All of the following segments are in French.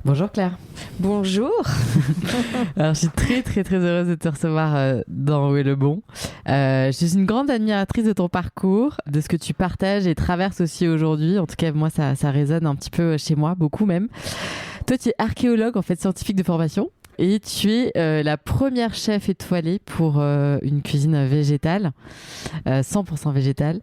Bonjour Claire. Bonjour. Alors, je suis très très très heureuse de te recevoir dans Où est le bon. Je suis une grande admiratrice de ton parcours, de ce que tu partages et traverses aussi aujourd'hui. En tout cas, moi, ça résonne un petit peu chez moi, beaucoup même. Toi, tu es archéologue, en fait, scientifique de formation. Et tu es la première chef étoilée pour une cuisine végétale, 100% végétale.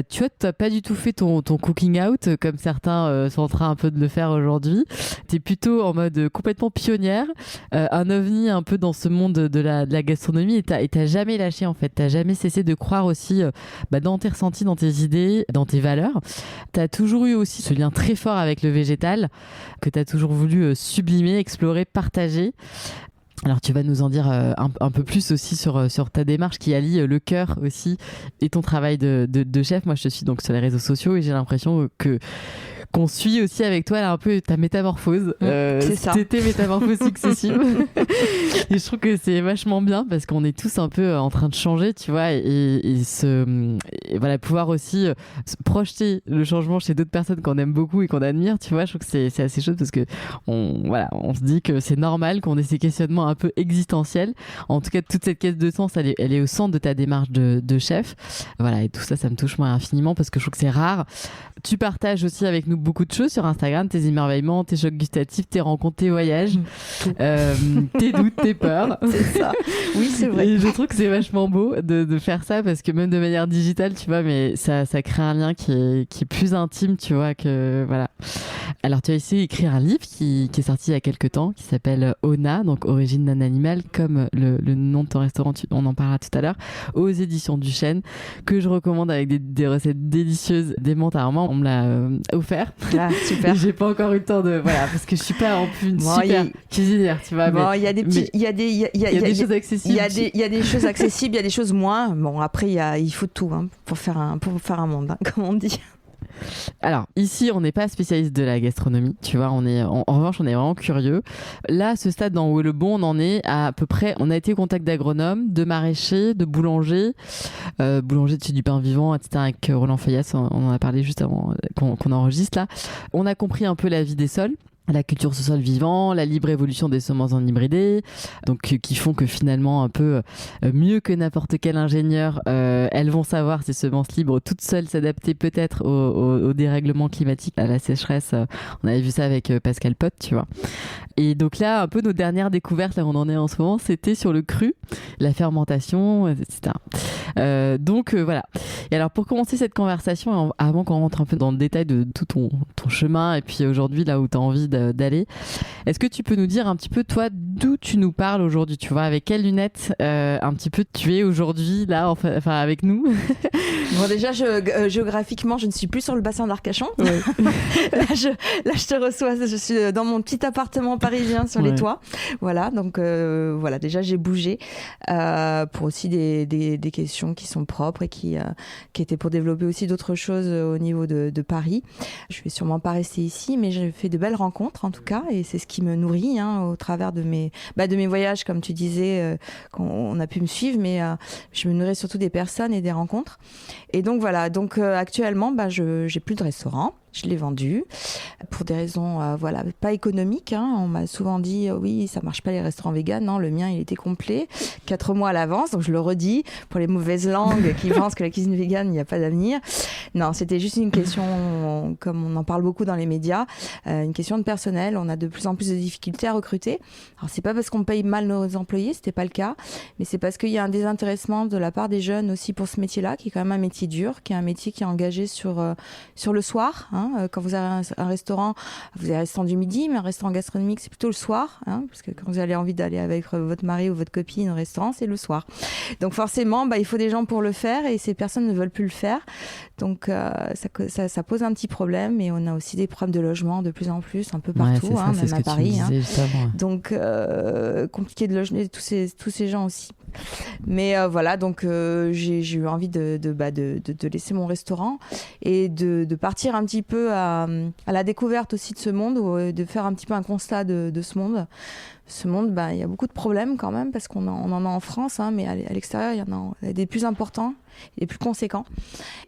Tu vois, tu n'as pas du tout fait ton cooking out comme certains sont en train un peu de le faire aujourd'hui. Tu es plutôt en mode complètement pionnière, un ovni un peu dans ce monde de la gastronomie et tu n'as jamais lâché en fait. Tu n'as jamais cessé de croire aussi dans tes ressentis, dans tes idées, dans tes valeurs. Tu as toujours eu aussi ce lien très fort avec le végétal que tu as toujours voulu sublimer, explorer, partager. Alors tu vas nous en dire un peu plus aussi sur ta démarche qui allie le cœur aussi et ton travail de chef. Moi je te suis donc sur les réseaux sociaux et j'ai l'impression qu'on suit aussi avec toi là un peu ta métamorphose. C'est ça. Tes métamorphoses successives. Et je trouve que c'est vachement bien parce qu'on est tous un peu en train de changer, tu vois, et voilà, pouvoir aussi projeter le changement chez d'autres personnes qu'on aime beaucoup et qu'on admire, tu vois. Je trouve que c'est assez chouette parce que on se dit que c'est normal qu'on ait ces questionnements un peu existentiels. En tout cas, toute cette quête de sens, elle est au centre de ta démarche de chef. Voilà, et tout ça, ça me touche moi infiniment parce que je trouve que c'est rare. Tu partages aussi avec nous beaucoup de choses sur Instagram, tes émerveillements, tes chocs gustatifs, tes rencontres, tes voyages, tes doutes, tes peurs. C'est ça. Oui, c'est vrai. Et je trouve que c'est vachement beau de faire ça parce que même de manière digitale, tu vois, mais ça crée un lien qui est plus intime, tu vois, que voilà. Alors, tu as essayé d'écrire un livre qui est sorti il y a quelques temps, qui s'appelle Ona, donc Origine d'un animal, comme le nom de ton restaurant, on en parlera tout à l'heure, aux éditions du Chêne, que je recommande avec des recettes délicieuses, des menthes à on me l'a offert. Ah, super. J'ai pas encore eu le temps de voilà parce que je suis pas en plus une super cuisinière, tu vois. Bon, il y a des petits, il y a des choses accessibles. Il y a des choses accessibles, il y a des choses moins. Bon, après il faut tout pour faire un monde, comme on dit. Alors ici on n'est pas spécialiste de la gastronomie, tu vois, on est en revanche on est vraiment curieux. Là, ce stade dans Où est le bon, on en est à peu près, on a été au contact d'agronomes, de maraîchers, de boulangers, boulanger de chez du pain vivant, etc. avec Roland Feuillas, on en a parlé juste avant qu'on enregistre là. On a compris un peu la vie des sols, la culture sous sol vivant, la libre évolution des semences en hybridé, donc qui font que finalement un peu mieux que n'importe quel ingénieur, elles vont savoir ces semences libres toutes seules s'adapter peut-être au dérèglement climatique, à la sécheresse. On avait vu ça avec Pascal Pot, tu vois. Et donc là, un peu nos dernières découvertes, là où on en est en ce moment, c'était sur le cru, la fermentation, etc. Donc voilà. Et alors pour commencer cette conversation, avant qu'on rentre un peu dans le détail de tout ton chemin et puis aujourd'hui là où tu as envie d'aller, est-ce que tu peux nous dire un petit peu toi d'où tu nous parles aujourd'hui, tu vois, avec quelles lunettes un petit peu tu es aujourd'hui là, enfin avec nous. Bon, déjà géographiquement je ne suis plus sur le bassin d'Arcachon. Ouais. là je te reçois, je suis dans mon petit appartement parisien sur les toits. Voilà, donc voilà, déjà j'ai bougé pour aussi des questions qui sont propres et qui étaient pour développer aussi d'autres choses au niveau de Paris. Je vais sûrement pas rester ici, mais j'ai fait de belles rencontres en tout cas, et c'est ce qui me nourrit au travers de mes voyages, comme tu disais, qu'on a pu me suivre, mais je me nourris surtout des personnes et des rencontres. Et donc voilà, actuellement j'ai plus de restaurant. Je l'ai vendu pour des raisons pas économiques. On m'a souvent dit oui, ça marche pas les restaurants véganes. Non, le mien il était complet 4 mois à l'avance. Donc je le redis pour les mauvaises langues qui pensent que la cuisine végane il n'y a pas d'avenir. Non, c'était juste une question, comme on en parle beaucoup dans les médias, une question de personnel. On a de plus en plus de difficultés à recruter. Alors c'est pas parce qu'on paye mal nos employés, c'était pas le cas, mais c'est parce qu'il y a un désintéressement de la part des jeunes aussi pour ce métier-là, qui est quand même un métier dur, qui est un métier qui est engagé sur le soir. Quand vous avez un restaurant, vous avez un restaurant du midi, mais un restaurant gastronomique, c'est plutôt le soir, parce que quand vous avez envie d'aller avec votre mari ou votre copine au restaurant, c'est le soir. Donc forcément, il faut des gens pour le faire, et ces personnes ne veulent plus le faire. Donc ça pose un petit problème, et on a aussi des problèmes de logement de plus en plus, un peu partout, même à Paris. Donc compliqué de loger tous ces gens aussi. Mais voilà, donc j'ai eu envie de laisser mon restaurant et de partir un petit peu à la découverte aussi de ce monde, de faire un petit peu un constat de ce monde. Ce monde, il y a beaucoup de problèmes quand même, parce qu'on en a en France, mais à l'extérieur, il y en a des plus importants. il est plus conséquent.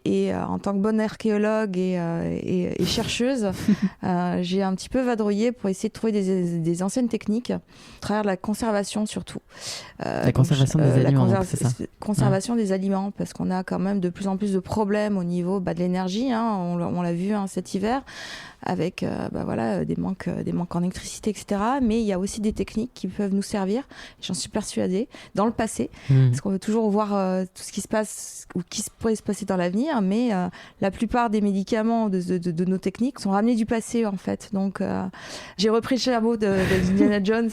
Et en tant que bonne archéologue et chercheuse, j'ai un petit peu vadrouillé pour essayer de trouver des anciennes techniques, à travers la conservation surtout. La conservation des aliments, c'est ça. Conservation des aliments, parce qu'on a quand même de plus en plus de problèmes au niveau de l'énergie, hein, on l'a vu cet hiver, avec des manques en électricité, etc. Mais il y a aussi des techniques qui peuvent nous servir, j'en suis persuadée, dans le passé, parce qu'on veut toujours voir tout ce qui se passe ou qui pourrait se passer dans l'avenir, mais la plupart des médicaments de nos techniques sont ramenés du passé, en fait. Donc j'ai repris le chapeau d'Indiana Jones,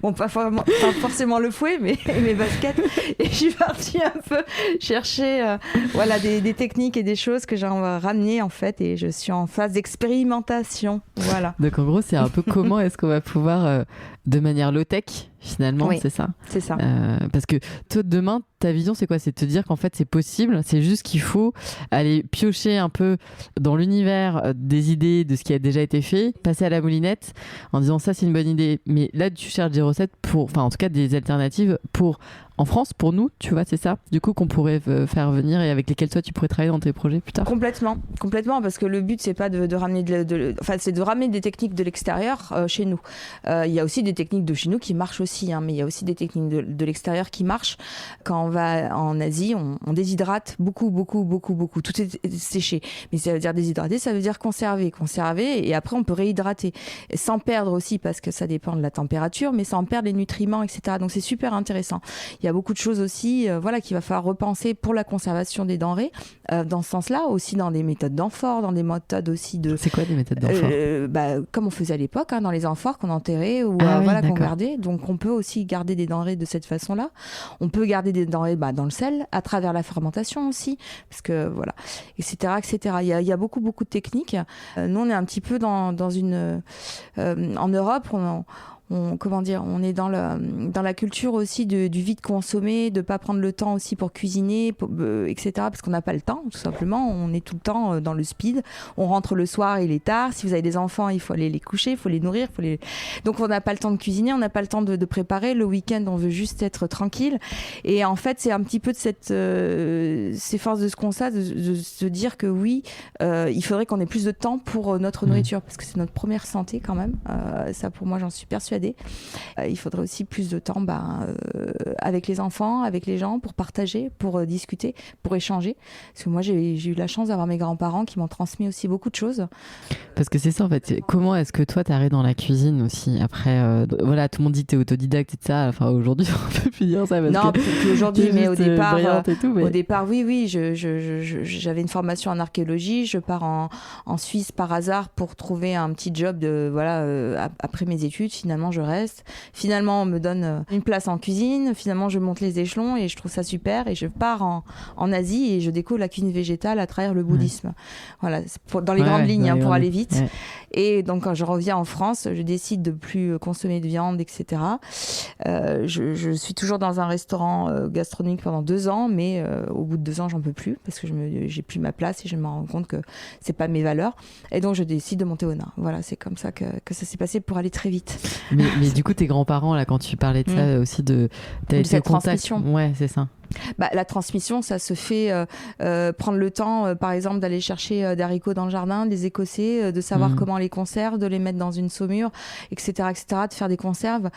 bon, pas forcément le fouet, mais mes baskets, et je suis partie un peu chercher des techniques et des choses que j'ai ramenées, en fait, et je suis en phase d'expérimentation. Voilà. Donc en gros, c'est un peu comment est-ce qu'on va pouvoir, de manière low-tech, finalement, oui, c'est ça. C'est ça. Parce que toi, demain, ta vision, c'est quoi? C'est de te dire qu'en fait, c'est possible. C'est juste qu'il faut aller piocher un peu dans l'univers des idées, de ce qui a déjà été fait, passer à la moulinette en disant ça, c'est une bonne idée. Mais là, tu cherches des recettes en tout cas, des alternatives en France, pour nous, tu vois, c'est ça, du coup, qu'on pourrait faire venir et avec lesquels toi, tu pourrais travailler dans tes projets plus tard. Complètement, parce que le but, c'est pas de ramener c'est de ramener des techniques de l'extérieur chez nous. Il y a aussi des techniques de chez nous qui marchent aussi, hein, mais il y a aussi des techniques de l'extérieur qui marchent. Quand on va en Asie, on déshydrate beaucoup. Tout est séché. Mais ça veut dire déshydrater, ça veut dire conserver, et après, on peut réhydrater. Et sans perdre aussi, parce que ça dépend de la température, mais sans perdre les nutriments, etc. Donc, c'est super intéressant. Il y a beaucoup de choses aussi qu'il va falloir repenser pour la conservation des denrées dans ce sens-là, aussi dans des méthodes d'amphore, dans des méthodes aussi de... C'est quoi des méthodes d'amphore? Comme on faisait à l'époque, hein, dans les amphores qu'on enterrait ou qu'on gardait. Donc on peut aussi garder des denrées de cette façon-là. On peut garder des denrées dans le sel, à travers la fermentation aussi, parce que voilà, etc. Il y a beaucoup de techniques. Nous, on est un petit peu dans une... en Europe, on est dans la culture aussi du vite consommé, de pas prendre le temps aussi pour cuisiner, etc. Parce qu'on n'a pas le temps, tout simplement. On est tout le temps dans le speed. On rentre le soir, il est tard. Si vous avez des enfants, il faut aller les coucher, il faut les nourrir. Donc on n'a pas le temps de cuisiner, on n'a pas le temps de préparer. Le week-end, on veut juste être tranquille. Et en fait, c'est un petit peu de ces forces de ce constat, de se dire que oui, il faudrait qu'on ait plus de temps pour notre nourriture, parce que c'est notre première santé quand même. Ça, pour moi, j'en suis persuadée. Il faudrait aussi plus de temps avec les enfants, avec les gens, pour partager, pour discuter, pour échanger. Parce que moi, j'ai eu la chance d'avoir mes grands-parents qui m'ont transmis aussi beaucoup de choses. Parce que c'est ça, en fait. Comment est-ce que toi, t'arrives dans la cuisine aussi? Après, tout le monde dit que t'es autodidacte et tout ça. Enfin, aujourd'hui, on peut plus dire ça. Non, plus aujourd'hui, mais au départ, au départ, oui. J'avais une formation en archéologie. Je pars en Suisse par hasard pour trouver un petit job après mes études. Finalement, je reste. Finalement, on me donne une place en cuisine. Finalement, je monte les échelons et je trouve ça super. Et je pars en Asie et je découvre la cuisine végétale à travers le bouddhisme. Voilà, dans les grandes lignes, pour aller vite. Ouais. Et donc, quand je reviens en France, je décide de plus consommer de viande, etc. Je suis toujours dans un restaurant gastronomique pendant 2 ans, mais au bout de 2 ans, j'en peux plus parce que j'ai plus ma place et je me rends compte que c'est pas mes valeurs. Et donc, je décide de monter au nain. Voilà, c'est comme ça que ça s'est passé pour aller très vite. Mais du coup, tes grands-parents, là, quand tu parlais de ça aussi, t'as été cette transmission. Ouais, c'est ça. La transmission, ça se fait prendre le temps, par exemple, d'aller chercher des haricots dans le jardin, des écossais, de savoir comment on les conserve, de les mettre dans une saumure, etc., de faire des conserves.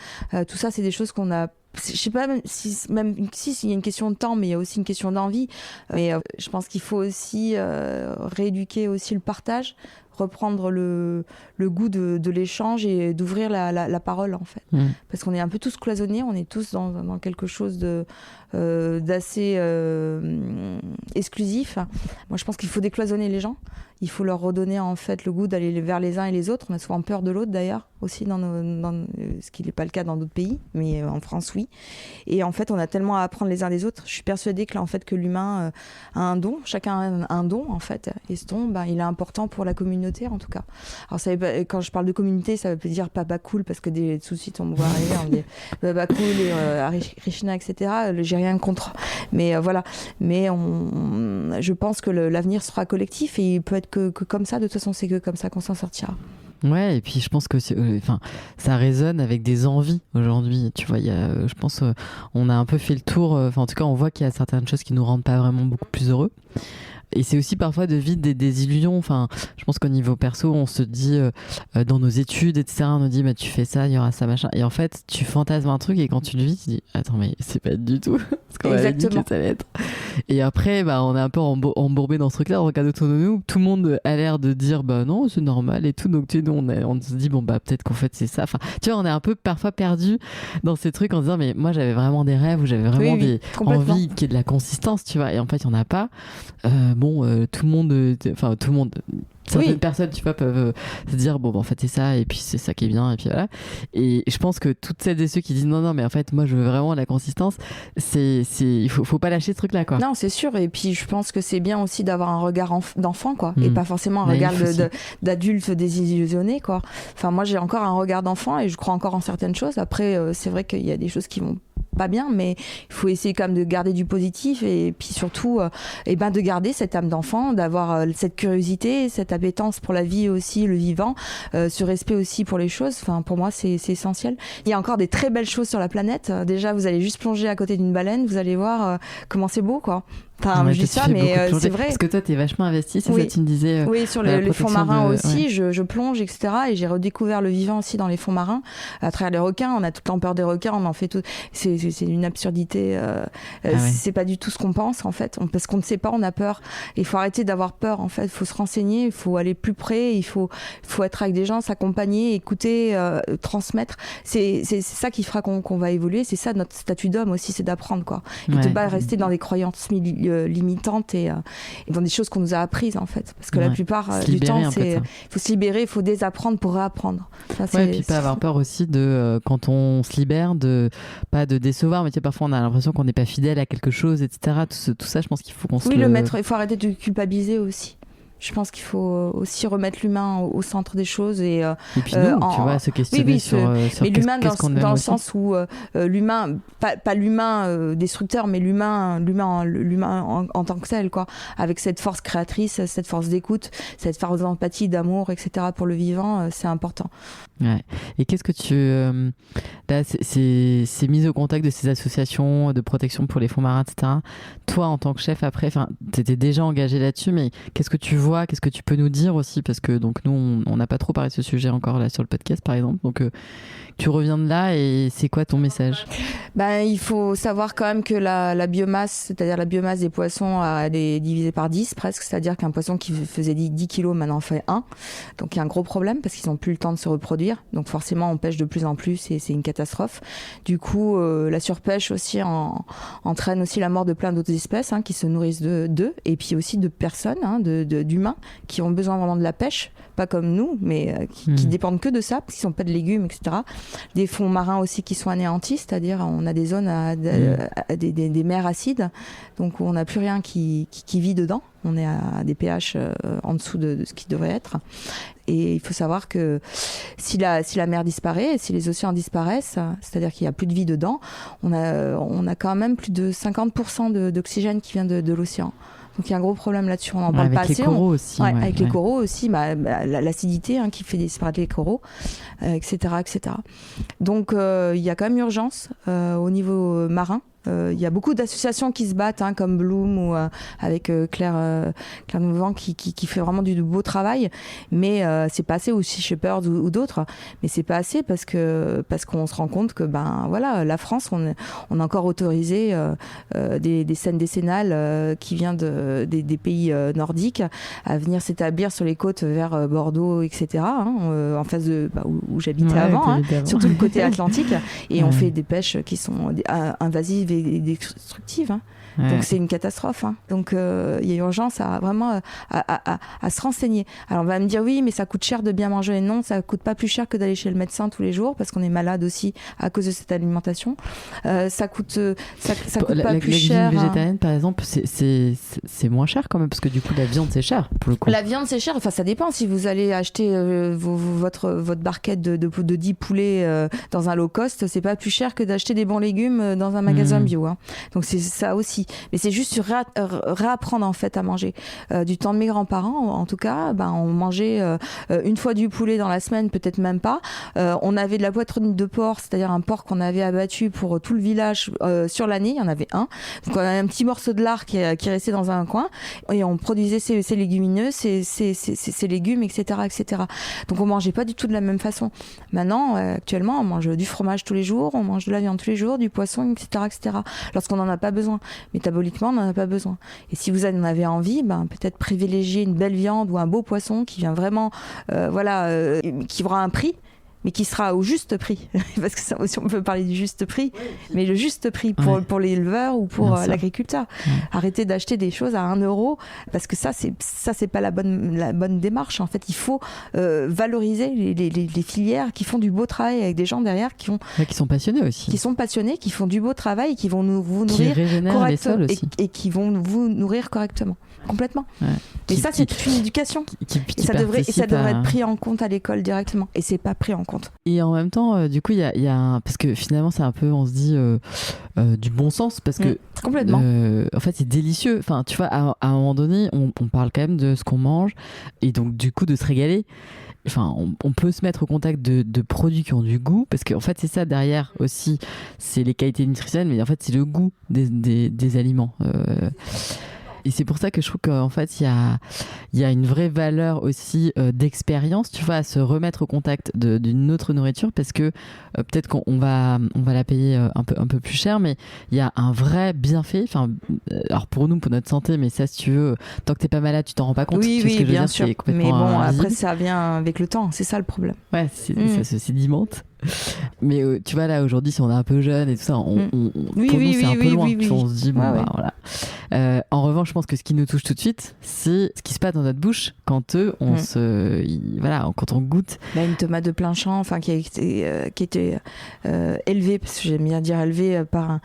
Tout ça, c'est des choses qu'on a. Je sais pas même si il y a une question de temps, mais il y a aussi une question d'envie. Mais je pense qu'il faut aussi rééduquer aussi le partage, reprendre le goût de l'échange et d'ouvrir la parole, en fait. Parce qu'on est un peu tous cloisonnés, on est tous dans quelque chose d'assez exclusif. Moi, je pense qu'il faut décloisonner les gens. Il faut leur redonner en fait le goût d'aller vers les uns et les autres. On a souvent peur de l'autre d'ailleurs, aussi ce qui n'est pas le cas dans d'autres pays, mais en France oui. Et en fait, on a tellement à apprendre les uns des autres. Je suis persuadée que l'humain a un don, chacun a un don en fait. Et ce don, il est important pour la communauté en tout cas. Alors quand je parle de communauté, ça veut dire Baba Cool, parce que tout de suite on me voit arriver, on me dit Baba Cool et Hare Krishna, etc. J'ai rien contre. Mais voilà. Mais je pense que l'avenir sera collectif et il peut être que comme ça. De toute façon, c'est que comme ça qu'on s'en sortira. Ouais, et puis je pense que ça résonne avec des envies aujourd'hui. Tu vois, je pense on a un peu fait le tour. En tout cas, on voit qu'il y a certaines choses qui nous rendent pas vraiment beaucoup plus heureux. Et c'est aussi parfois de vivre des désillusions. Enfin, je pense qu'au niveau perso, on se dit dans nos études, etc., on nous dit bah, tu fais ça, il y aura ça, machin. Et en fait, tu fantasmes un truc et quand tu le vis, tu dis attends, mais c'est pas du tout ce qu'on avait dit que ça allait être. Et après, bah, on est un peu embourbé dans ce truc-là. On regarde autour de nous, tout le monde a l'air de dire bah non, c'est normal et tout. Donc tu sais, nous, on se dit bon bah peut-être qu'en fait c'est ça. Enfin, tu vois, on est un peu parfois perdu dans ces trucs en se disant mais moi j'avais vraiment des rêves ou j'avais vraiment des envies qui est de la consistance, tu vois. Et en fait, il y en a pas. Tout le monde, certaines personnes, tu vois, peuvent se dire bon, en fait, c'est ça, et puis c'est ça qui est bien, et puis voilà. Et je pense que toutes celles et ceux qui disent non, mais en fait, moi, je veux vraiment la consistance, il faut pas lâcher ce truc-là, quoi. Non, c'est sûr. Et puis, je pense que c'est bien aussi d'avoir un regard d'enfant, quoi, et pas forcément un regard d'adulte désillusionné, quoi. Enfin, moi, j'ai encore un regard d'enfant et je crois encore en certaines choses. Après, c'est vrai qu'il y a des choses qui vont pas bien, mais il faut essayer quand même de garder du positif et puis surtout de garder cette âme d'enfant, d'avoir cette curiosité, cette appétence pour la vie aussi, le vivant, ce respect aussi pour les choses. Enfin, pour moi, c'est essentiel. Il y a encore des très belles choses sur la planète. Déjà, vous allez juste plonger à côté d'une baleine, vous allez voir comment c'est beau, quoi. Enfin, je dis ça, mais c'est vrai. Parce que toi, t'es vachement investi, c'est ça, tu me disais. Oui, sur les fonds marins aussi, je plonge, etc. Et j'ai redécouvert le vivant aussi dans les fonds marins, à travers les requins. On a toute l'ampleur des requins, on en fait tout. C'est une absurdité. C'est pas du tout ce qu'on pense, en fait. Parce qu'on ne sait pas, on a peur. Il faut arrêter d'avoir peur, en fait. Il faut se renseigner, il faut aller plus près, il faut être avec des gens, s'accompagner, écouter, transmettre. C'est ça qui fera qu'on va évoluer. C'est ça notre statut d'homme aussi, c'est d'apprendre, quoi. Et de pas rester dans des croyances limitantes et dans des choses qu'on nous a apprises, en fait, parce que la plupart du temps il faut se libérer, il faut désapprendre pour réapprendre. Et puis pas avoir peur aussi de quand on se libère pas de décevoir, mais tu sais, parfois on a l'impression qu'on n'est pas fidèle à quelque chose, etc. Tout ça, je pense qu'il faut qu'on se il faut arrêter de culpabiliser aussi. Je pense qu'il faut aussi remettre l'humain au centre des choses et puis nous, tu vois, se questionner sur mais l'humain dans le aussi. sens où l'humain, pas l'humain destructeur, mais l'humain en tant que tel, quoi, avec cette force créatrice, cette force d'écoute, cette force d'empathie, d'amour, etc. pour le vivant, c'est important. Ouais. Et qu'est-ce que là, c'est mise au contact de ces associations de protection pour les fonds marins, etc. Toi, en tant que chef, après, t'étais déjà engagé là-dessus, mais qu'est-ce que tu vois, qu'est-ce que tu peux nous dire aussi, parce que donc nous, on n'a pas trop parlé de ce sujet encore là sur le podcast, par exemple. Donc, tu reviens de là et c'est quoi ton message ? Il faut savoir quand même que la biomasse, c'est-à-dire la biomasse des poissons, elle est divisée par 10 presque, c'est-à-dire qu'un poisson qui faisait 10 kilos maintenant fait 1. Donc il y a un gros problème parce qu'ils n'ont plus le temps de se reproduire. Donc forcément on pêche de plus en plus et c'est une catastrophe. Du coup la surpêche aussi entraîne aussi la mort de plein d'autres espèces qui se nourrissent d'eux et puis aussi de personnes, d'humains qui ont besoin vraiment de la pêche, pas comme nous, mais qui dépendent que de ça parce qu'ils n'ont pas de légumes, etc. Des fonds marins aussi qui sont anéantis, c'est-à-dire on a des zones des mers acides, donc on n'a plus rien qui vit dedans. On est à des pH en dessous de ce qui devrait être. Et il faut savoir que si la mer disparaît, si les océans disparaissent, c'est-à-dire qu'il n'y a plus de vie dedans, on a quand même plus de 50% d'oxygène qui vient de l'océan. Donc il y a un gros problème là-dessus, on n'en parle pas assez. Avec les coraux aussi. Avec les coraux aussi, l'acidité qui fait disparaître les coraux, etc., etc. Donc il y a quand même urgence au niveau marin. Il y a beaucoup d'associations qui se battent, comme Bloom ou avec Claire Nouvant qui fait vraiment du beau travail, mais c'est pas assez, ou Sea Shepherd ou d'autres, mais c'est pas assez parce qu'on se rend compte que la France, on a encore autorisé des scènes décennales qui viennent des pays nordiques à venir s'établir sur les côtes vers Bordeaux, etc. En face de où j'habitais avant, surtout le côté atlantique, et on fait des pêches qui sont invasives et destructives. Donc c'est une catastrophe. Donc il y a urgence à vraiment à se renseigner. Alors on va me dire oui, mais ça coûte cher de bien manger. Non, ça coûte pas plus cher que d'aller chez le médecin tous les jours parce qu'on est malade aussi à cause de cette alimentation. Ça coûte pas plus cher. La cuisine végétarienne, par exemple, c'est moins cher quand même parce que du coup la viande c'est cher pour le coup. La viande c'est cher. Enfin ça dépend. Si vous allez acheter votre barquette de 10 poulets dans un low cost, c'est pas plus cher que d'acheter des bons légumes dans un magasin un bio. Hein. Donc c'est ça aussi. Mais c'est juste réapprendre en fait à manger. Du temps de mes grands-parents, en tout cas, on mangeait une fois du poulet dans la semaine, peut-être même pas. On avait de la poitrine de porc, c'est-à-dire un porc qu'on avait abattu pour tout le village sur l'année. Il y en avait un. Donc on avait un petit morceau de lard qui restait dans un coin et on produisait ces légumineux, ces légumes, etc., etc. Donc on mangeait pas du tout de la même façon. Maintenant, actuellement, on mange du fromage tous les jours, on mange de la viande tous les jours, du poisson, etc., etc. Lorsqu'on n'en a pas besoin. Métaboliquement, on n'en a pas besoin. Et si vous en avez envie, peut-être privilégier une belle viande ou un beau poisson qui vient vraiment, qui aura un prix, mais qui sera au juste prix. Parce que ça aussi, on peut parler du juste prix, mais le juste prix pour l'éleveur ou pour l'agriculteur. Arrêtez d'acheter des choses à 1 euro, parce que ça, c'est pas la bonne démarche. En fait, il faut valoriser les filières qui font du beau travail avec des gens derrière qui sont passionnés aussi. Qui sont passionnés, qui font du beau travail, qui vont vous nourrir correctement et qui vont vous nourrir correctement. Complètement. Ouais. Mais ça, c'est toute une éducation. Et ça devrait être pris en compte à l'école directement. Et c'est pas pris en compte. Et en même temps, du coup, il y a parce que finalement, c'est un peu, on se dit, du bon sens, parce que complètement. En fait, c'est délicieux. Enfin, tu vois, à un moment donné, on parle quand même de ce qu'on mange, et donc du coup, de se régaler. Enfin, on peut se mettre au contact de produits qui ont du goût, parce qu'en fait, c'est ça derrière aussi, c'est les qualités nutritionnelles, mais en fait, c'est le goût des aliments. Et c'est pour ça que je trouve qu'en fait, il y a une vraie valeur aussi d'expérience, tu vois, à se remettre au contact d'une autre nourriture, parce que peut-être qu'on va la payer un peu plus cher, mais il y a un vrai bienfait. Enfin, alors pour nous, pour notre santé, mais ça, si tu veux, tant que t'es pas malade, tu t'en rends pas compte. Oui, bien sûr. Mais bon, invisible. Après, ça vient avec le temps. C'est ça le problème. Ouais, ça se sédimente. Mais tu vois, là aujourd'hui, si on est un peu jeune et tout ça, pour nous c'est un peu loin. On se dit voilà. En revanche, je pense que ce qui nous touche tout de suite, c'est ce qui se passe dans notre bouche quand quand on goûte. Une tomate de plein champ, enfin qui était élevée, parce que j'aime bien dire élevée par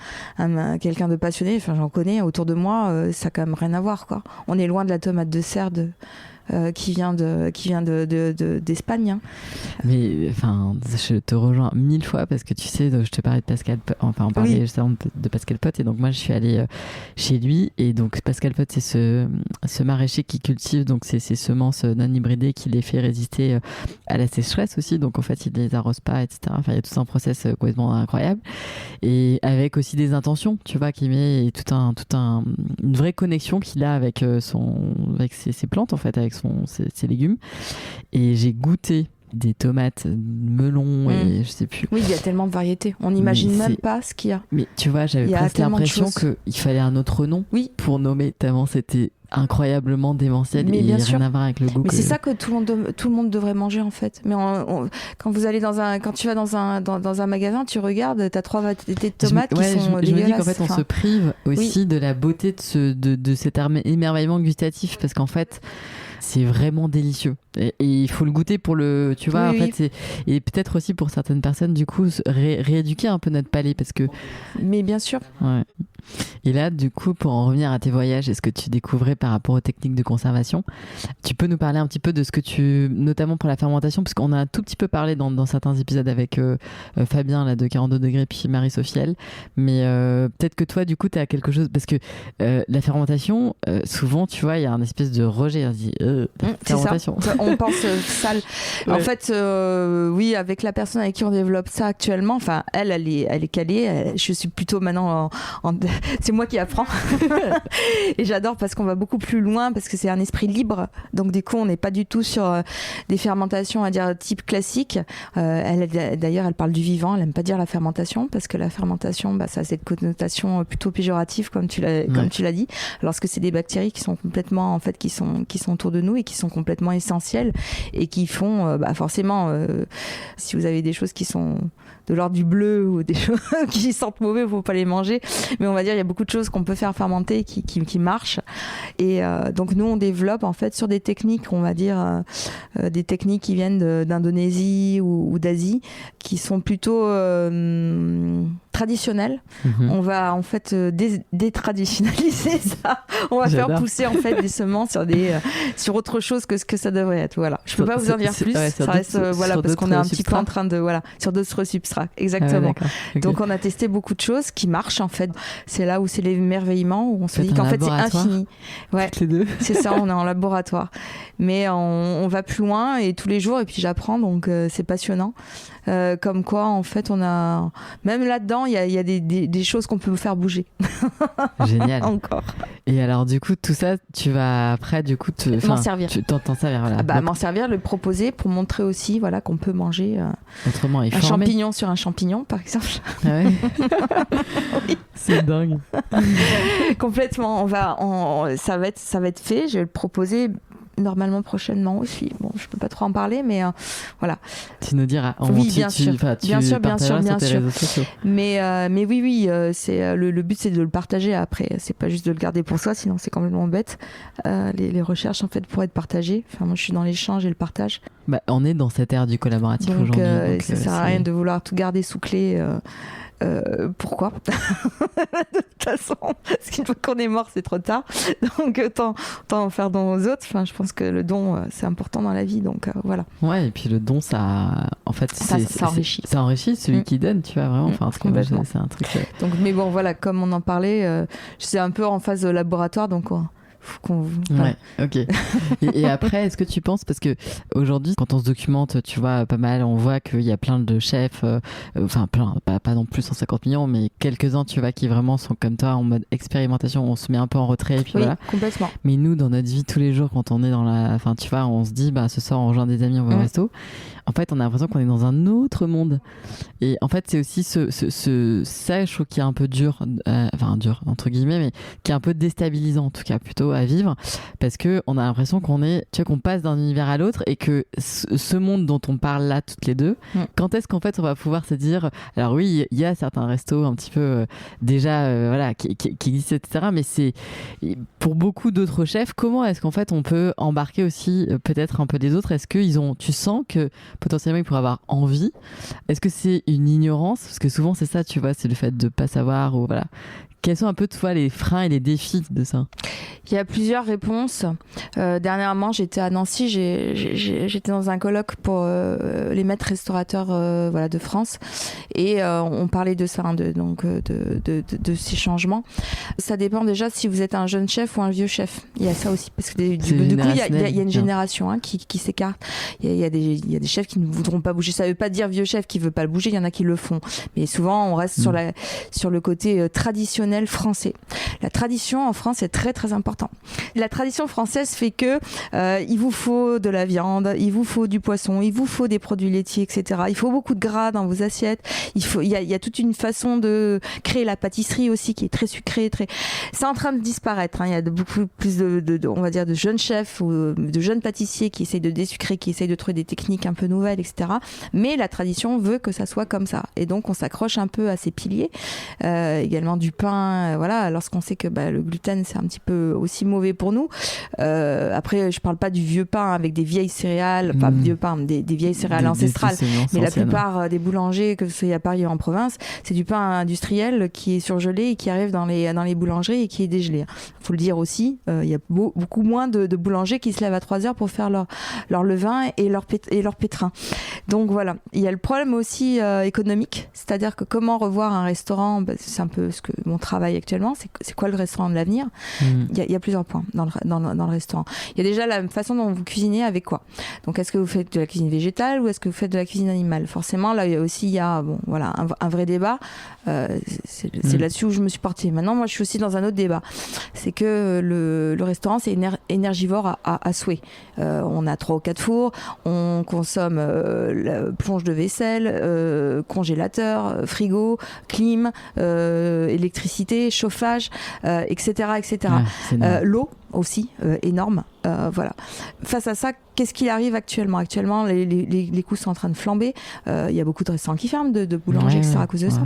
quelqu'un de passionné. Enfin, j'en connais autour de moi, ça a quand même rien à voir, quoi. On est loin de la tomate de serre qui vient d'Espagne. Hein. Mais enfin, je te rejoins 1000 fois, parce que tu sais, je te parlais de Pascal, on parlait justement de Pascal Pot, et donc moi je suis allée chez lui, et donc Pascal Pot, c'est ce maraîcher qui cultive donc ces semences non hybridées, qui les fait résister à la sécheresse aussi, donc en fait il les arrose pas, etc. Enfin, il y a tout un process complètement incroyable, et avec aussi des intentions, tu vois, qu'il met, et une vraie connexion qu'il a avec ses plantes, en fait, avec ses légumes. Et j'ai goûté des tomates, melons et je sais plus. Oui, il y a tellement de variétés. On n'imagine même pas ce qu'il y a. Mais tu vois, j'avais presque l'impression qu'il fallait un autre nom pour nommer, tellement c'était incroyablement démentiel. Mais bien sûr. Rien à voir avec le goût. Mais c'est ça que tout le monde devrait manger, en fait. Mais quand tu vas dans un magasin, tu regardes, t'as 3 variétés de tomates qui sont dégueulasses. Je me dis qu'en fait, on se prive aussi de la beauté de cet émerveillement gustatif, parce qu'en fait, c'est vraiment délicieux, et il faut le goûter pour le, tu vois, fait, et peut-être aussi pour certaines personnes, du coup, rééduquer un peu notre palais, parce que. Mais bien sûr. Ouais. Et là, du coup, pour en revenir à tes voyages et ce que tu découvrais par rapport aux techniques de conservation, tu peux nous parler un petit peu de ce que notamment pour la fermentation, parce qu'on a un tout petit peu parlé dans certains épisodes avec Fabien là, de 42 degrés, puis Marie-Sophie, mais peut-être que toi, du coup, tu as quelque chose, parce que la fermentation, souvent, tu vois, il y a un espèce de rejet, on se dit, fermentation. C'est ça. On pense sale. Ouais. En fait, oui, avec la personne avec qui on développe ça actuellement, enfin, elle est calée, je suis plutôt maintenant c'est moi qui apprends. Et j'adore, parce qu'on va beaucoup plus loin, parce que c'est un esprit libre. Donc du coup, on n'est pas du tout sur des fermentations à dire type classique. D'ailleurs, elle parle du vivant. Elle n'aime pas dire la fermentation, parce que la fermentation, ça a cette connotation plutôt péjorative, comme tu l'as dit. Lorsque c'est des bactéries qui sont complètement, en fait, qui sont autour de nous et qui sont complètement essentielles et qui font, forcément, si vous avez des choses qui sont de l'ordre du bleu ou des choses qui sentent mauvais, il ne faut pas les manger. Mais on va dire, il y a beaucoup de choses qu'on peut faire fermenter qui marchent. Et donc, nous, on développe, en fait, sur des techniques, on va dire, des techniques qui viennent d'Indonésie ou d'Asie, qui sont plutôt traditionnelles. On va, en fait, détraditionnaliser ça. On va faire pousser, en fait, des semences sur autre chose que ce que ça devrait créate. Voilà. Je peux pas vous en dire plus. Ça reste parce qu'on est un petit peu en train de sur d'autres substrats. Exactement. Okay. Donc on a testé beaucoup de choses qui marchent en fait. C'est là où c'est l'émerveillement, où on se dit qu'en fait c'est infini. Ouais. Les deux. C'est ça. On est en laboratoire, mais on va plus loin et tous les jours. Et puis j'apprends, donc c'est passionnant. Comme quoi, en fait, on a même là-dedans, il y a des choses qu'on peut faire bouger. Génial. Encore. Et alors, du coup, tout ça, tu vas après, du coup, m'en servir. T'en servir, voilà. M'en servir, le proposer pour montrer aussi, voilà, qu'on peut manger autrement, un champignon sur un champignon, par exemple. Ah ouais. Oui. C'est dingue. Complètement. Ça va être fait. Je vais le proposer. Normalement prochainement aussi. Bon, je peux pas trop en parler, mais voilà. Tu nous diras. Oui, bien sûr. Bien sûr. Mais oui, c'est le but, c'est de le partager après. C'est pas juste de le garder pour soi, sinon c'est complètement bête. Les recherches en fait pour être partagées. Enfin, moi, je suis dans l'échange et le partage. On est dans cette ère du collaboratif aujourd'hui. Donc, ça sert à rien de vouloir tout garder sous clé. Pourquoi? De toute façon, parce qu'une fois qu'on est mort, c'est trop tard. Donc autant en faire don aux autres. Enfin, je pense que le don, c'est important dans la vie. Donc voilà. Ouais, et puis le don, ça, en fait, ça enrichit. Ça enrichit celui qui donne, tu vois, vraiment. Enfin, c'est un truc. Donc, mais bon, voilà, comme on en parlait, c'est un peu en phase de laboratoire, donc. Ouais, ok. et après, est-ce que tu penses, parce que aujourd'hui, quand on se documente, tu vois, pas mal, on voit qu'il y a plein de chefs, enfin plein, pas non plus 150 millions, mais quelques-uns, tu vois, qui vraiment sont comme toi en mode expérimentation, on se met un peu en retrait, et puis voilà. Complètement. Mais nous, dans notre vie tous les jours, quand on est dans enfin, tu vois, on se dit, ce soir, on rejoint des amis, on va au resto. En fait, on a l'impression qu'on est dans un autre monde. Et en fait, c'est aussi ça, je trouve, qui est un peu dur, entre guillemets, mais qui est un peu déstabilisant, en tout cas, plutôt à vivre, parce que on a l'impression qu'on passe d'un univers à l'autre, et que ce monde dont on parle là toutes les deux, quand est-ce qu'en fait on va pouvoir se dire, alors oui, il y a certains restos un petit peu déjà qui existent, etc., mais c'est pour beaucoup d'autres chefs, comment est-ce qu'en fait on peut embarquer aussi peut-être un peu des autres? Est-ce que tu sens que potentiellement ils pourraient avoir envie? Est-ce que c'est une ignorance? Parce que souvent c'est ça, tu vois, c'est le fait de pas savoir, ou voilà. Quels sont un peu, toi, les freins et les défis de ça? Il y a plusieurs réponses. Dernièrement, j'étais à Nancy, j'étais dans un colloque pour les maîtres restaurateurs de France, et on parlait de ça, de ces changements. Ça dépend déjà si vous êtes un jeune chef ou un vieux chef. Il y a ça aussi, parce que du coup, il y a une génération qui s'écarte. Il y a des chefs qui ne voudront pas bouger. Ça ne veut pas dire vieux chef qui ne veut pas le bouger, il y en a qui le font. Mais souvent, on reste sur le côté traditionnel français. La tradition en France est très très important. La tradition française fait que il vous faut de la viande, il vous faut du poisson, il vous faut des produits laitiers, etc. Il faut beaucoup de gras dans vos assiettes. Il y a toute une façon de créer la pâtisserie aussi qui est très sucrée, c'est en train de disparaître. Il y a beaucoup plus on va dire de jeunes chefs ou de jeunes pâtissiers qui essayent de désucrer, qui essayent de trouver des techniques un peu nouvelles, etc. Mais la tradition veut que ça soit comme ça. Et donc on s'accroche un peu à ces piliers. Également du pain, lorsqu'on sait que le gluten c'est un petit peu aussi mauvais pour nous. Après, je parle pas du vieux pain avec des vieilles céréales, pas vieux pain, des vieilles céréales ancestrales, mais la plupart des boulangers, que ce soit à Paris ou en province, c'est du pain industriel qui est surgelé et qui arrive dans les boulangeries et qui est dégelé. Il faut le dire aussi, il y a beaucoup moins de boulangers qui se lèvent à 3 heures pour faire leur levain et leur pétrin. Donc voilà, il y a le problème aussi économique, c'est-à-dire que comment revoir un restaurant, c'est un peu ce que mon travail actuellement, c'est quoi le restaurant de l'avenir? Il y a plusieurs points dans le restaurant. Il y a déjà la façon dont vous cuisinez, avec quoi. Donc est-ce que vous faites de la cuisine végétale ou est-ce que vous faites de la cuisine animale? Forcément, là il y a un vrai débat. C'est là-dessus où je me suis portée. Maintenant, moi je suis aussi dans un autre débat. C'est que le restaurant, c'est énergivore à souhait. On a 3 ou 4 fours, on consomme plonge de vaisselle, congélateur, frigo, clim, électricité, chauffage, etc. L'eau aussi, énorme. Voilà. Face à ça, qu'est-ce qui arrive actuellement? Actuellement, les coûts sont en train de flamber. Il y a beaucoup de restaurants qui ferment, de boulangers, etc. à cause de ça.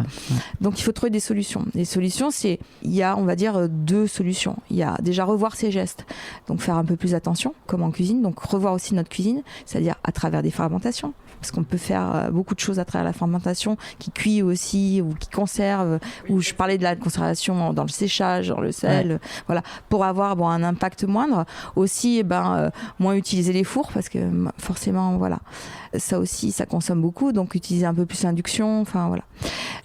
Donc, il faut trouver des solutions. Les solutions, il y a, on va dire, 2 solutions. Il y a déjà revoir ses gestes. Donc, faire un peu plus attention, comme en cuisine. Donc, revoir aussi notre cuisine, c'est-à-dire à travers des fermentations. Parce qu'on peut faire beaucoup de choses à travers la fermentation, qui cuit aussi, ou qui conserve, où je parlais de la conservation dans le séchage, dans le sel, voilà, pour avoir un impact impact moindre. Aussi, moins utiliser les fours parce que forcément, voilà, ça aussi, ça consomme beaucoup. Donc, utiliser un peu plus l'induction. Enfin, voilà.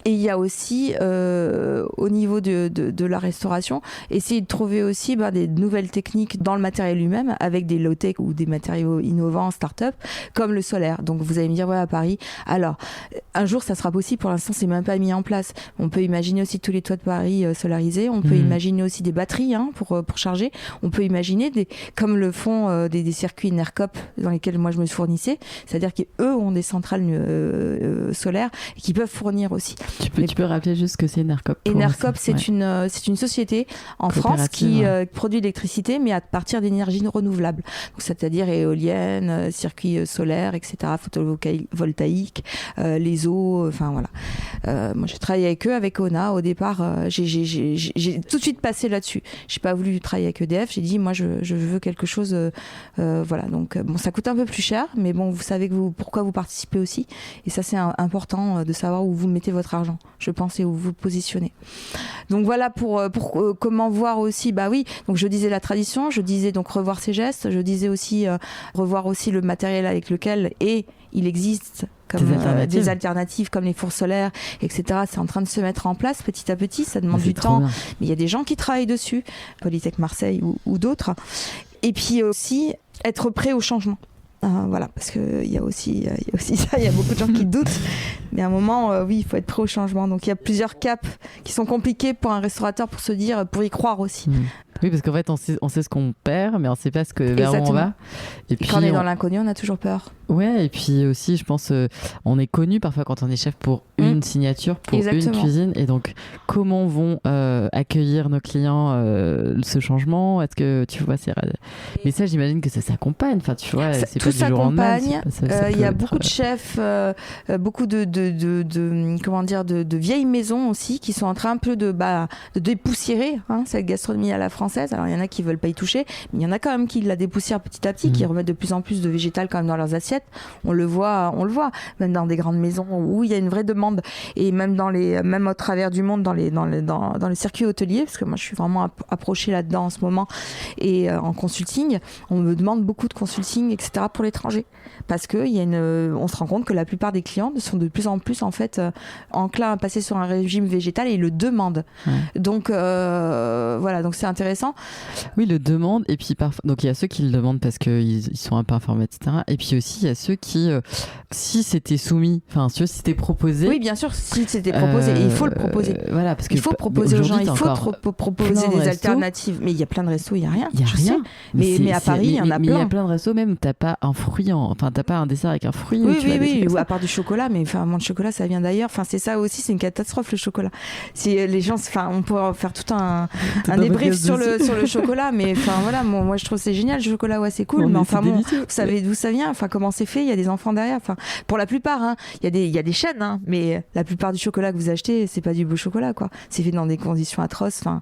Et il y a aussi, au niveau de la restauration, essayer de trouver aussi des nouvelles techniques dans le matériel lui-même avec des low-tech ou des matériaux innovants, start-up, comme le solaire. Donc, vous allez me dire, ouais, à Paris. Alors, un jour, ça sera possible. Pour l'instant, c'est même pas mis en place. On peut imaginer aussi tous les toits de Paris solarisés. On peut imaginer aussi des batteries pour charger. On peut imaginer, comme le font des circuits NERCOP dans lesquels moi je me fournissais, c'est-à-dire qu'eux ont des centrales solaires et qui peuvent fournir aussi. Tu peux rappeler juste ce que c'est NERCOP? Et NERCOP, c'est une société en France qui produit l'électricité, mais à partir d'énergies renouvelables. Donc, c'est-à-dire éoliennes, circuits solaires, etc., photovoltaïques, les eaux, enfin voilà. Moi, j'ai travaillé avec eux, avec ONA. Au départ, j'ai tout de suite passé là-dessus. J'ai pas voulu travailler avec EDF. J'ai dit, moi, je veux quelque chose. Voilà. Donc, bon, ça coûte un peu plus cher, mais bon, vous savez pourquoi vous participez aussi. Et ça, c'est important de savoir où vous mettez votre argent, je pense, et où vous positionnez. Donc, voilà pour comment voir aussi. Oui. Donc, je disais la tradition. Je disais donc revoir ses gestes. Je disais aussi revoir aussi le matériel avec lequel il existe comme des alternatives comme les fours solaires, etc. C'est en train de se mettre en place petit à petit. Ça demande du temps, mais il y a des gens qui travaillent dessus, Polytech Marseille ou d'autres. Et puis aussi être prêt au changement. Voilà, parce qu'il y a aussi ça, il y a beaucoup de gens qui doutent, mais à un moment, oui, il faut être prêt au changement. Donc il y a plusieurs caps qui sont compliqués pour un restaurateur pour pour y croire aussi. Oui, parce qu'en fait, on sait ce qu'on perd, mais on ne sait pas vers où on va. Et puis, quand on est dans l'inconnu, on a toujours peur. Ouais, et puis aussi, je pense, on est connu parfois quand on est chef pour une signature, pour une cuisine. Et donc, comment vont accueillir nos clients ce changement? Est-ce que, tu vois, mais ça, j'imagine que ça s'accompagne. Enfin, tu vois, c'est pas du jour au lendemain. Il y a beaucoup de chefs, beaucoup de vieilles maisons aussi qui sont en train un peu de dépoussiérer cette gastronomie à la française. Alors, il y en a qui veulent pas y toucher, mais il y en a quand même qui la dépoussièrent petit à petit, qui remettent de plus en plus de végétal quand même dans leurs assiettes. On le voit, même dans des grandes maisons où il y a une vraie demande, et même même au travers du monde dans le circuit hôtelier, parce que moi je suis vraiment approchée là-dedans en ce moment, et en consulting, on me demande beaucoup de consulting, etc. pour l'étranger, parce que on se rend compte que la plupart des clients sont de plus en plus en fait enclins à passer sur un régime végétal et ils le demandent. Donc voilà, donc c'est intéressant. Oui, le demandent, et puis parfois, donc il y a ceux qui le demandent parce qu'ils sont un peu informés, etc. Et puis aussi il y a ceux qui, si c'était soumis, enfin si c'était proposé. Oui, bien sûr, si c'était proposé, et il faut le proposer. Voilà, parce que il faut proposer aux gens, il faut proposer des alternatives. Mais il y a plein de restos, il y a rien. Il y a rien. Mais à Paris, il y en a plein. Mais il y a plein de restos même où t'as pas un fruit, t'as pas un dessert avec un fruit. Oui, ou à part du chocolat, mais enfin, mon chocolat, ça vient d'ailleurs. Enfin, c'est ça aussi, c'est une catastrophe le chocolat. Les gens, enfin, on pourrait faire tout un débrief sur le chocolat, mais enfin voilà, moi je trouve c'est génial le chocolat, ouais, c'est cool, mais enfin bon, vous savez d'où ça vient, enfin comment c'est fait, il y a des enfants derrière, enfin pour la plupart, il y a des chaînes, mais la plupart du chocolat que vous achetez, c'est pas du beau chocolat, quoi. C'est fait dans des conditions atroces. Enfin,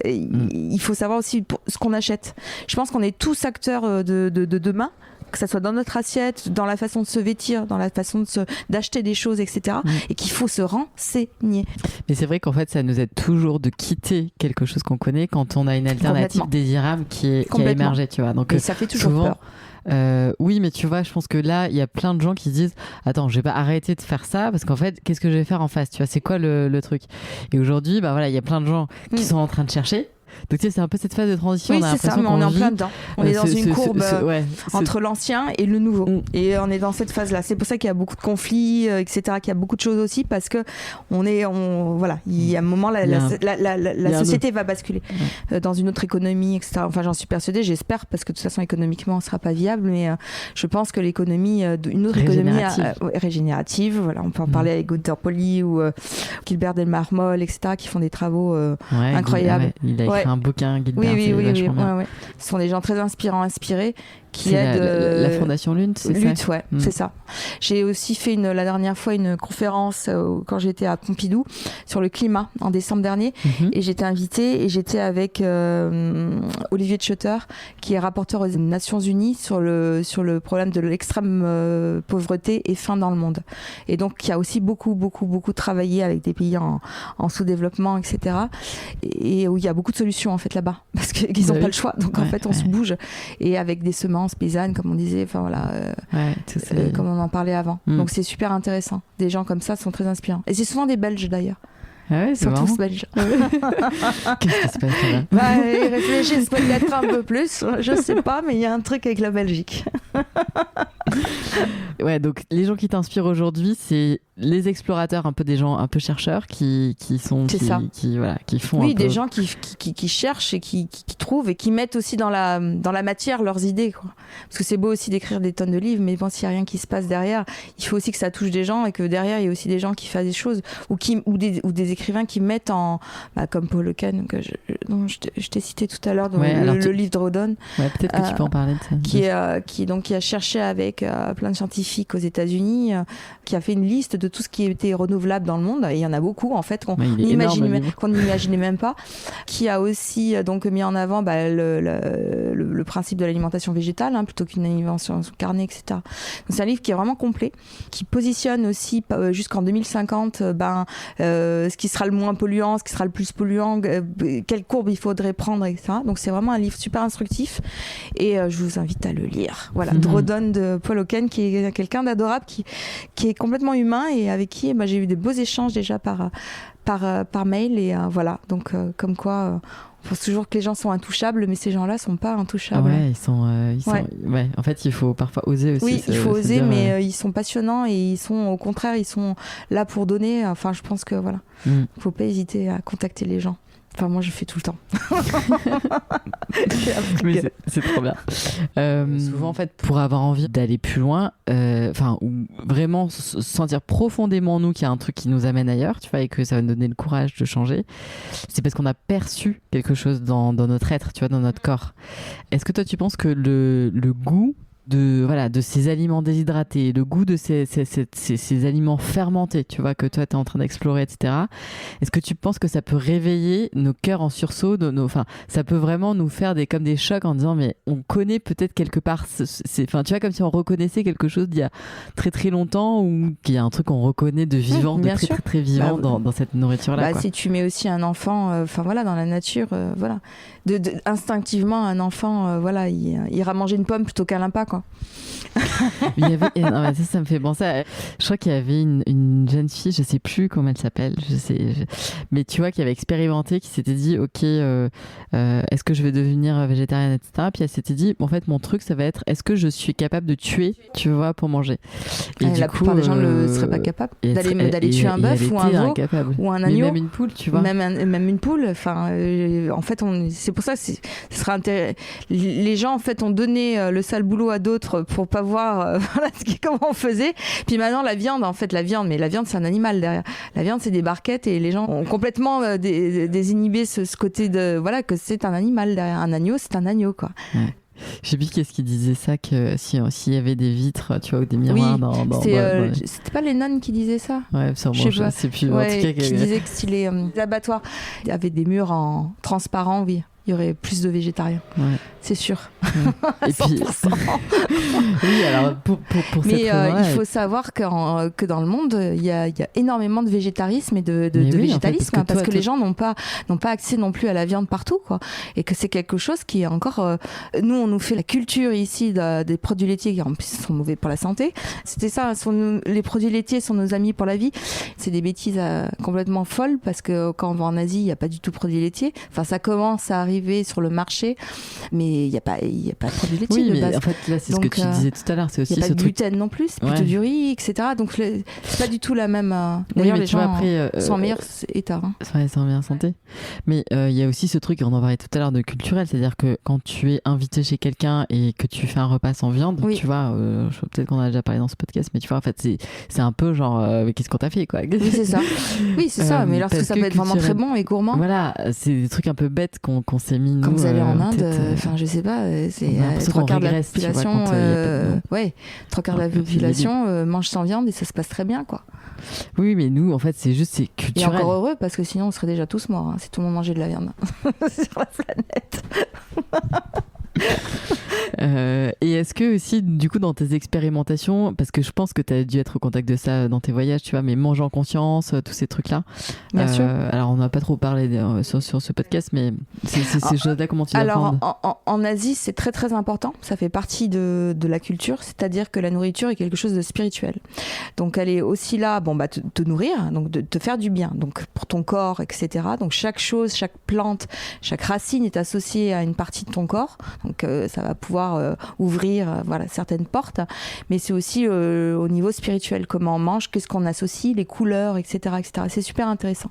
il faut savoir aussi ce qu'on achète. Je pense qu'on est tous acteurs de demain, que ça soit dans notre assiette, dans la façon de se vêtir, dans la façon d'acheter des choses, etc. Et qu'il faut se renseigner. Mais c'est vrai qu'en fait, ça nous aide toujours de quitter quelque chose qu'on connaît quand on a une alternative désirable qui a émergé, tu vois. Donc, mais ça fait toujours peur. Oui, mais tu vois, je pense que là, il y a plein de gens qui se disent attends, je vais pas arrêter de faire ça parce qu'en fait, qu'est-ce que je vais faire en face? Tu vois, c'est quoi le truc? Et aujourd'hui, il y a plein de gens qui sont en train de chercher. Donc tu sais, c'est un peu cette phase de transition. Oui, c'est ça, mais on est en plein dedans. On est dans une courbe entre l'ancien et le nouveau. Et on est dans cette phase-là. C'est pour ça qu'il y a beaucoup de conflits, etc., qu'il y a beaucoup de choses aussi, parce que voilà, il y a un moment, la société va basculer dans une autre économie, etc. Enfin, j'en suis persuadée, j'espère, parce que de toute façon, économiquement, ce ne sera pas viable, mais je pense que l'économie, une autre économie régénérative, voilà, on peut en parler avec Gunther Pauli ou Gilbert Delmarmol, etc., qui font des travaux incroyables. Il a écrit un bouquin, Gilbert. Oui. Ce sont des gens très inspirés, qui aide la Fondation Lune, c'est Lutte, ça. ouais, c'est ça. J'ai aussi fait la dernière fois une conférence quand j'étais à Pompidou sur le climat en décembre dernier, et j'étais invitée et j'étais avec Olivier de Schutter, qui est rapporteur aux Nations Unies sur le problème de l'extrême pauvreté et faim dans le monde, et donc qui a aussi beaucoup travaillé avec des pays en sous-développement, etc., et où il y a beaucoup de solutions en fait là-bas, parce qu'ils n'ont pas le choix, donc en fait on se bouge, et avec des semences paysannes comme on disait, enfin voilà, comme on en parlait avant. Donc c'est super intéressant. Des gens comme ça sont très inspirants, et c'est souvent des Belges d'ailleurs. Ah ouais, ils sont tous belges. Qu'est-ce qui se passe là? Ils réfléchissent peut-être un peu plus, je sais pas, mais il y a un truc avec la Belgique. Ouais, donc les gens qui t'inspirent aujourd'hui, c'est les explorateurs, un peu des gens un peu chercheurs qui font oui, un des peu... gens qui cherchent et qui trouvent et qui mettent aussi dans la matière leurs idées, quoi. Parce que c'est beau aussi d'écrire des tonnes de livres, mais bon, s'il n'y a rien qui se passe derrière, il faut aussi que ça touche des gens, et que derrière il y a aussi des gens qui fassent des choses, ou des écrivains qui mettent en, comme Paul Lecan, dont je t'ai cité tout à l'heure, le livre de Rodon. Ouais, peut-être que tu peux en parler de ça. Qui a cherché avec plein de scientifiques aux États-Unis, qui a fait une liste de tout ce qui était renouvelable dans le monde, et il y en a beaucoup en fait qu'on n'imaginait même pas, qui a aussi donc mis en avant le principe de l'alimentation végétale, plutôt qu'une alimentation carnée, etc. Donc c'est un livre qui est vraiment complet, qui positionne aussi jusqu'en 2050 ce qui sera le moins polluant, ce qui sera le plus polluant, quelle courbe il faudrait prendre, etc. Donc c'est vraiment un livre super instructif, et je vous invite à le lire. Voilà, Drodon de Paul Auken, qui est quelqu'un d'adorable, qui est complètement humain, et avec qui j'ai eu des beaux échanges déjà par mail, et voilà. Donc comme quoi on pense toujours que les gens sont intouchables, mais ces gens-là sont pas intouchables. Ouais, ils sont ouais. En fait, il faut parfois oser aussi. Oui, il faut oser, mais ils sont passionnants, et ils sont, au contraire, ils sont là pour donner. Enfin, je pense que voilà, faut pas hésiter à contacter les gens. Enfin, moi, je fais tout le temps. Mais c'est trop bien. Souvent, en fait, pour avoir envie d'aller plus loin, ou vraiment sentir profondément nous qu'il y a un truc qui nous amène ailleurs, tu vois, et que ça va nous donner le courage de changer, c'est parce qu'on a perçu quelque chose dans notre être, tu vois, dans notre corps. Est-ce que toi, tu penses que le goût de ces aliments déshydratés, le goût de ces aliments fermentés, tu vois, que toi t'es en train d'explorer, etc. Est-ce que tu penses que ça peut réveiller nos cœurs en sursaut, ça peut vraiment nous faire comme des chocs en disant, mais on connaît peut-être quelque part, tu vois, comme si on reconnaissait quelque chose d'il y a très très longtemps, ou qu'il y a un truc qu'on reconnaît de vivant, de très, très très vivant dans cette nourriture-là. Si tu mets aussi un enfant, dans la nature, instinctivement, un enfant, il ira manger une pomme plutôt qu'un lympa, quoi. Il y avait, ça me fait penser je crois qu'il y avait une jeune fille, je sais plus comment elle s'appelle, mais tu vois, qui avait expérimenté, qui s'était dit ok, est-ce que je vais devenir végétarienne, etc. Puis elle s'était dit, en fait, mon truc, ça va être, est-ce que je suis capable de tuer, tu vois, pour manger. Et la plupart des gens ne seraient pas capables d'aller tuer un bœuf ou un veau ou un agneau, même une poule, tu vois, même une poule. En fait, c'est pour ça que ce sera intéressant. Les gens, en fait, ont donné le sale boulot à d'autres pour pas voir comment on faisait. Puis maintenant, la viande, mais la viande, c'est un animal derrière. La viande, c'est des barquettes, et les gens ont complètement désinhibé ce côté de que c'est un animal derrière. Un agneau, c'est un agneau, quoi. Ouais. Je sais plus qu'est-ce qui disait ça, que s'il y avait des vitres, tu vois, ou des miroirs c'était pas Lennon qui disait ça? Ouais, sûrement, je sais plus. En tout cas, qui disait que si les abattoirs avaient des murs en transparent, oui, il y aurait plus de végétariens. Ouais. C'est sûr. Et puis, oui, alors pour mais il faut savoir que dans le monde, il y a énormément de végétarisme et de végétalisme, en fait, parce que les gens n'ont pas accès non plus à la viande partout, quoi. Et que c'est quelque chose qui est encore... nous, on nous fait la culture ici des produits laitiers qui en plus sont mauvais pour la santé. C'était ça, les produits laitiers sont nos amis pour la vie. C'est des bêtises complètement folles, parce que quand on va en Asie, il n'y a pas du tout de produits laitiers. Enfin, ça commence à arriver sur le marché, mais il n'y a pas de produits laitiers de base. En fait, là, c'est ce que tu disais tout à l'heure, c'est aussi il n'y a pas de gluten non plus, c'est plutôt du riz, etc. Donc c'est pas du tout la même. D'ailleurs, les gens sont en meilleur état. Ouais, sont en meilleure santé. Mais il y a aussi ce truc, on en parlait tout à l'heure, de culturel, c'est-à-dire que quand tu es invité chez quelqu'un et que tu fais un repas sans viande, tu vois, peut-être qu'on a déjà parlé dans ce podcast, mais tu vois, en fait, c'est un peu genre, qu'est-ce qu'on t'a fait, quoi. Oui, c'est ça. Oui, c'est ça. Mais lorsque ça peut être vraiment très bon et gourmand. Voilà, c'est des trucs un peu bêtes qu'on s'est mis. Quand vous allez en Inde, je sais pas, c'est trois quarts de la population, trois quarts de la population mange sans viande et ça se passe très bien, quoi. Oui, mais nous, en fait, c'est culturel. Et encore heureux, parce que sinon, on serait déjà tous morts si tout le monde mangeait de la viande sur la planète. Et est-ce que aussi, du coup, dans tes expérimentations, parce que je pense que tu as dû être au contact de ça dans tes voyages, tu vois, mais manger en conscience, tous ces trucs-là. Bien sûr. Alors, on n'a pas trop parlé sur ce podcast, mais ces choses-là, comment tu l'apprends ? Alors, en Asie, c'est très très important. Ça fait partie de la culture, c'est-à-dire que la nourriture est quelque chose de spirituel. Donc, elle est aussi là, te nourrir, donc de te faire du bien, donc pour ton corps, etc. Donc, chaque chose, chaque plante, chaque racine est associée à une partie de ton corps. Donc ça va pouvoir ouvrir certaines portes, mais c'est aussi au niveau spirituel, comment on mange, qu'est-ce qu'on associe, les couleurs, etc., etc. C'est super intéressant.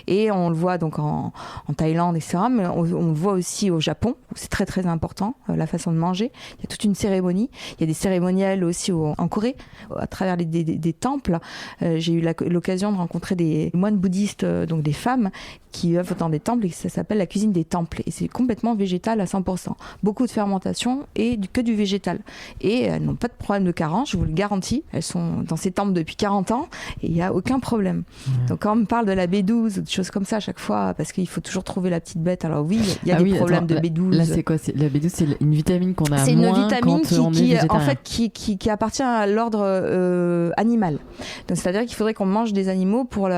Et on le voit donc en Thaïlande, etc., mais on le voit aussi au Japon, où c'est très très important, la façon de manger. Il y a toute une cérémonie. Il y a des cérémoniels aussi en Corée, à travers des temples. J'ai eu l'occasion de rencontrer des moines bouddhistes, donc des femmes, qui œuvrent dans des temples, et ça s'appelle la cuisine des temples. Et c'est complètement végétal à 100%. Beaucoup de fermentation et que du végétal. Et elles n'ont pas de problème de carence, je vous le garantis. Elles sont dans ces temples depuis 40 ans et il n'y a aucun problème. Donc quand on me parle de la B12 ou de choses comme ça à chaque fois, parce qu'il faut toujours trouver la petite bête, alors oui, il y a des problèmes de B12. Là, c'est quoi ? La B12, c'est une vitamine qu'on a c'est moins une vitamine quand on est végétarien. qui appartient à l'ordre animal. Donc c'est-à-dire qu'il faudrait qu'on mange des animaux pour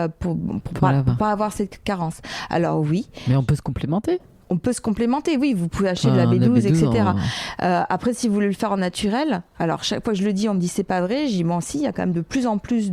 pas avoir cette carence. Alors oui. Mais on peut se complémenter. On peut se complémenter, oui, vous pouvez acheter de la B12, etc. Après, si vous voulez le faire en naturel, alors chaque fois que je le dis, on me dit c'est pas vrai. Je dis bon, si, il y a quand même de plus en plus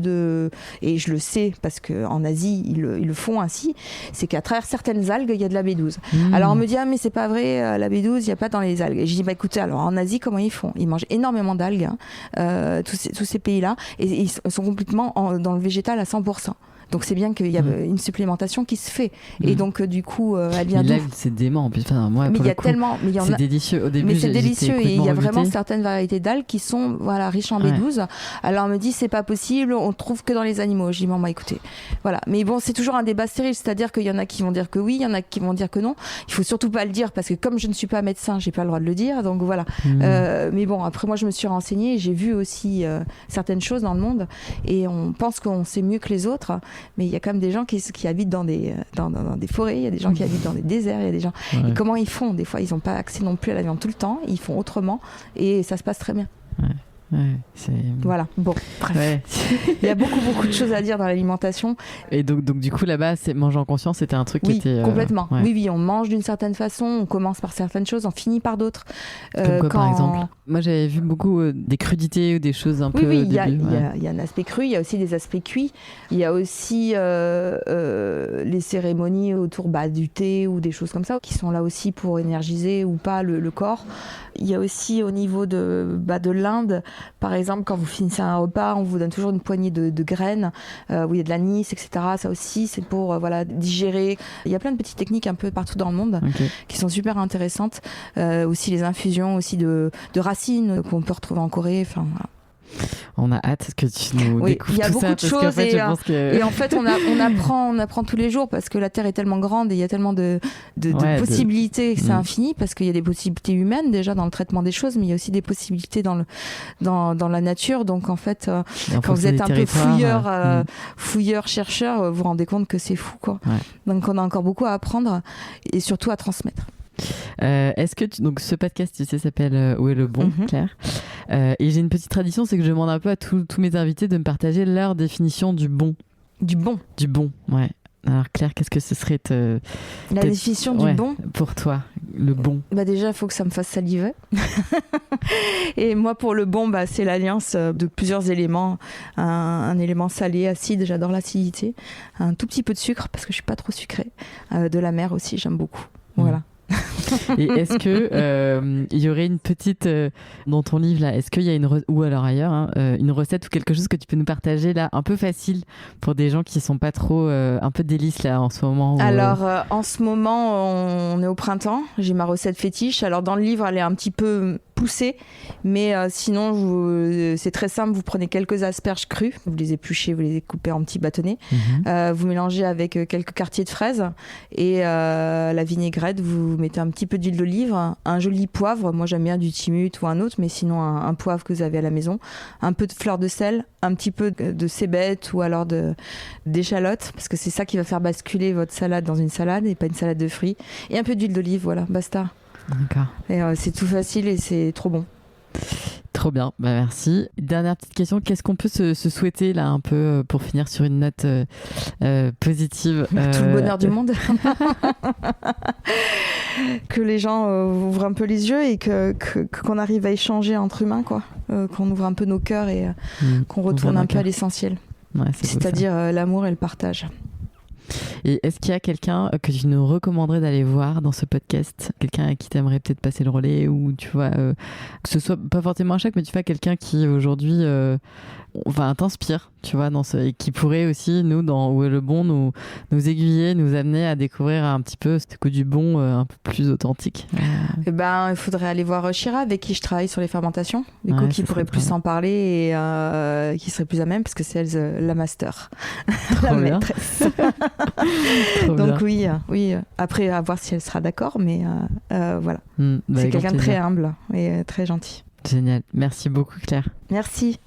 et je le sais parce qu'en Asie, ils le font ainsi, c'est qu'à travers certaines algues, il y a de la B12. Alors on me dit, ah mais c'est pas vrai, la B12, il n'y a pas dans les algues. Et je dis, bah écoutez, alors en Asie, comment ils font ? Ils mangent énormément d'algues, tous ces pays-là, et ils sont complètement dans le végétal à 100%. Donc c'est bien qu'il y a une supplémentation qui se fait. Et donc du coup, elle vient d'où ? C'est dément. Enfin, moi, mais il y a tellement, c'est délicieux. Au début, mais c'est délicieux et il y a vraiment rebuté. Certaines variétés d'algues qui sont riches en B12. Alors on me dit c'est pas possible, on trouve que dans les animaux. Je dis bon, écoutez, voilà. Mais bon, c'est toujours un débat stérile, c'est-à-dire qu'il y en a qui vont dire que oui, il y en a qui vont dire que non. Il faut surtout pas le dire parce que comme je ne suis pas médecin, j'ai pas le droit de le dire. Donc voilà. Mais bon, après moi je me suis renseignée, et j'ai vu aussi certaines choses dans le monde et on pense qu'on sait mieux que les autres. Mais il y a quand même des gens qui habitent dans des forêts, il y a des gens qui habitent dans des déserts, il y a des gens... Et comment ils font ? Des fois, ils n'ont pas accès non plus à la viande tout le temps, ils font autrement, et ça se passe très bien. Voilà, bon, bref. Il y a beaucoup de choses à dire dans l'alimentation. Et donc du coup, là-bas, manger en conscience, c'était un truc qui était... complètement. Oui, on mange d'une certaine façon, on commence par certaines choses, on finit par d'autres. Comme quoi, par exemple ? Moi, j'avais vu beaucoup des crudités ou des choses un peu... Oui, il y a un aspect cru, il y a aussi des aspects cuits. Il y a aussi les cérémonies autour du thé ou des choses comme ça, qui sont là aussi pour énergiser ou pas le corps. Il y a aussi au niveau de l'Inde, par exemple, quand vous finissez un repas, on vous donne toujours une poignée de graines où il y a de l'anis, etc. Ça aussi, c'est pour digérer. Il y a plein de petites techniques un peu partout dans le monde qui sont super intéressantes. Aussi les infusions aussi de racines qu'on peut retrouver en Corée. Enfin, voilà. On a hâte que tu nous découvres tout ça. Il y a beaucoup de choses et en fait on apprend tous les jours parce que la Terre est tellement grande et il y a tellement de possibilités, c'est infini parce qu'il y a des possibilités humaines déjà dans le traitement des choses, mais il y a aussi des possibilités dans la nature. Donc en fait, quand vous êtes un peu fouilleur, chercheur, vous vous rendez compte que c'est fou, quoi. Donc on a encore beaucoup à apprendre et surtout à transmettre. Est-ce que donc ce podcast, tu sais, s'appelle Où est le bon, Claire, et j'ai une petite tradition, c'est que je demande un peu à tous mes invités de me partager leur définition du bon. Du bon, ouais. Alors Claire, qu'est-ce que ce serait la définition du bon pour toi, le bon? Déjà, il faut que ça me fasse saliver. Et moi, pour le bon, c'est l'alliance de plusieurs éléments. Un élément salé, acide, j'adore l'acidité. Un tout petit peu de sucre, parce que je suis pas trop sucrée. De la mer aussi, j'aime beaucoup. Voilà. Et est-ce que il y aurait une petite dans ton livre là, est-ce qu'il y a ou alors ailleurs une recette ou quelque chose que tu peux nous partager là, un peu facile pour des gens qui sont pas trop un peu délices là en ce moment Alors en ce moment on est au printemps, j'ai ma recette fétiche. Alors dans le livre elle est un petit peu poussée, mais sinon c'est très simple. Vous prenez quelques asperges crues, vous les épluchez, vous les coupez en petits bâtonnets, vous mélangez avec quelques quartiers de fraises et la vinaigrette. Vous mettez un petit petit peu d'huile d'olive, un joli poivre, moi j'aime bien du timut ou un autre, mais sinon un poivre que vous avez à la maison, un peu de fleur de sel, un petit peu de cébette ou alors d'échalote, parce que c'est ça qui va faire basculer votre salade dans une salade et pas une salade de fruits, et un peu d'huile d'olive, voilà, basta. D'accord. Et c'est tout facile et c'est trop bon. Trop bien, merci. Dernière petite question, qu'est-ce qu'on peut se souhaiter là un peu pour finir sur une note positive? Tout le bonheur du monde. Que les gens ouvrent un peu les yeux et qu'on arrive à échanger entre humains, quoi. Qu'on ouvre un peu nos cœurs et qu'on retourne un peu à l'essentiel. Ouais, c'est-à-dire l'amour et le partage. Et est-ce qu'il y a quelqu'un que tu nous recommanderais d'aller voir dans ce podcast? Quelqu'un à qui t'aimerais peut-être passer le relais, ou tu vois, que ce soit pas forcément un chèque, mais tu vois, quelqu'un qui aujourd'hui t'inspire, tu vois, et qui pourrait aussi, nous, dans Où est le bon, nous aiguiller, nous amener à découvrir un petit peu ce coup du bon un peu plus authentique. Eh ben, il faudrait aller voir Shira, avec qui je travaille sur les fermentations, du coup, qui pourrait plus en parler et qui serait plus à même, parce que c'est elle la master, la maîtresse. Donc oui. Après, à voir si elle sera d'accord, mais voilà. C'est quelqu'un de très humble et très gentil. Génial. Merci beaucoup, Claire. Merci.